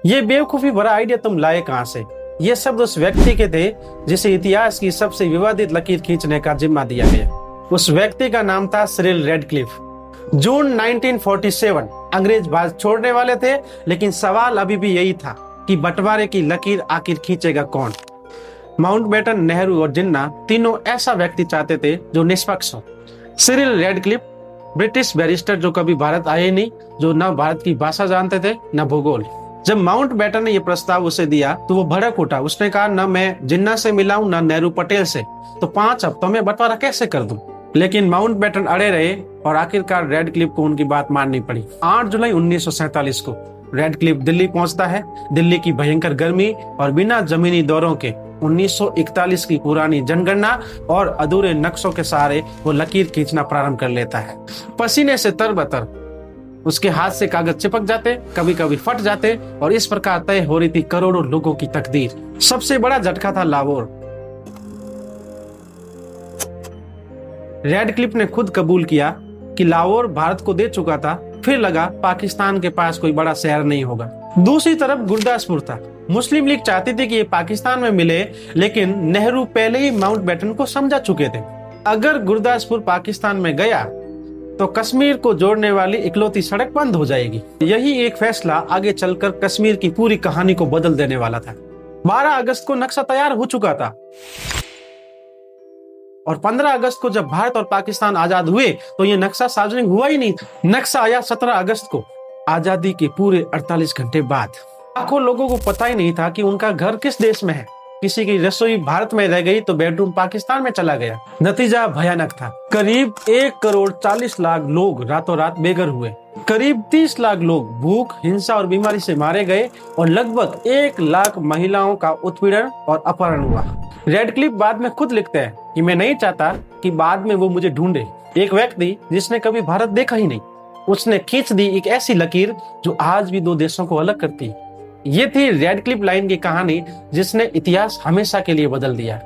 ये बेवकूफी भरा आइडिया तुम लाए कहां से? ये शब्द उस व्यक्ति के थे जिसे इतिहास की सबसे विवादित लकीर खींचने का जिम्मा दिया गया। उस व्यक्ति का नाम था सिरिल रेडक्लिफ। जून 1947 अंग्रेज भारत छोड़ने वाले थे, लेकिन सवाल अभी भी यही था कि बंटवारे की लकीर आखिर खींचेगा कौन। माउंटबेटन, नेहरू और जिन्ना तीनों ऐसा व्यक्ति चाहते थे जो निष्पक्ष हो। सिरिल रेडक्लिफ ब्रिटिश बैरिस्टर जो कभी भारत आए नहीं, जो न भारत की भाषा जानते थे न भूगोल। जब माउंटबेटन ने यह प्रस्ताव उसे दिया तो वो भड़क उठा। उसने कहा, न मैं जिन्ना से मिला हूं न नेहरू पटेल से, तो 5 हफ्तों में बंटवारा कैसे कर दूं? लेकिन माउंटबेटन अड़े रहे और आखिरकार रेडक्लिफ को उनकी बात माननी पड़ी। 8 जुलाई 1947 को रेडक्लिफ दिल्ली पहुंचता है। दिल्ली की भयंकर गर्मी और बिना जमीनी दौरों के 1941 की पुरानी जनगणना और अधूरे नक्शों के सहारे वो लकीर खींचना प्रारंभ कर लेता है। पसीने से तरबतर उसके हाथ से कागज चिपक जाते, कभी कभी फट जाते, और इस प्रकार तय हो रही थी करोड़ों लोगों की तकदीर। सबसे बड़ा झटका था लाहौर। रेडक्लिफ ने खुद कबूल किया कि लाहौर भारत को दे चुका था, फिर लगा पाकिस्तान के पास कोई बड़ा शहर नहीं होगा। दूसरी तरफ गुरदासपुर था। मुस्लिम लीग चाहती थी कि ये पाकिस्तान में मिले, लेकिन नेहरू पहले ही माउंटबेटन को समझा चुके थे। अगर गुरदासपुर पाकिस्तान में गया तो कश्मीर को जोड़ने वाली इकलौती सड़क बंद हो जाएगी। यही एक फैसला आगे चलकर कश्मीर की पूरी कहानी को बदल देने वाला था। 12 अगस्त को नक्शा तैयार हो चुका था और 15 अगस्त को जब भारत और पाकिस्तान आजाद हुए तो ये नक्शा सार्वजनिक हुआ ही नहीं। नक्शा आया 17 अगस्त को, आजादी के पूरे 48 घंटे बाद। लाखों लोगों को पता ही नहीं था कि उनका घर किस देश में है। किसी की रसोई भारत में रह गई तो बेडरूम पाकिस्तान में चला गया। नतीजा भयानक था। करीब 1 करोड़ 40 लाख लोग रातों रात बेघर हुए। करीब 30 लाख लोग भूख, हिंसा और बीमारी से मारे गए और लगभग 1 लाख महिलाओं का उत्पीड़न और अपहरण हुआ। रेडक्लिफ बाद में खुद लिखते हैं कि मैं नहीं चाहता कि बाद में वो मुझे ढूंढे। एक व्यक्ति जिसने कभी भारत देखा ही नहीं, उसने खींच दी एक ऐसी लकीर जो आज भी 2 देशों को अलग करती है। ये थी रेडक्लिफ लाइन की कहानी जिसने इतिहास हमेशा के लिए बदल दिया।